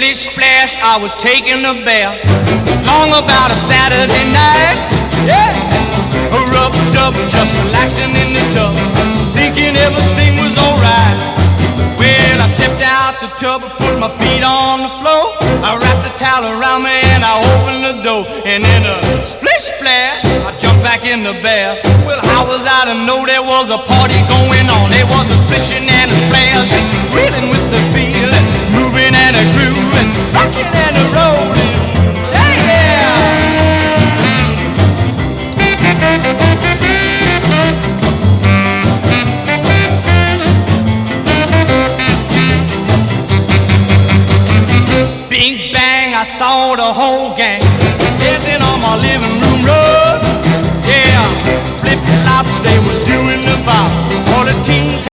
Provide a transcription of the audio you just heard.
Splish splash, I was taking a bath, long about a Saturday night. Yeah, rubbed up, just relaxing in the tub, thinking everything was alright. Well, I stepped out the tub, put my feet on the floor, I wrapped the towel around me and I opened the door. And in a splish splash, I jumped back in the bath. Well, how was I to know there was a party going on? There was a splishing and a splash, reeling with the feeling, moving and a grooving, rocking and a rolling. Yeah! Bing bang, I saw the whole gang dancing on my living room rug. Yeah, flip flop, they was doing the bop. All the teens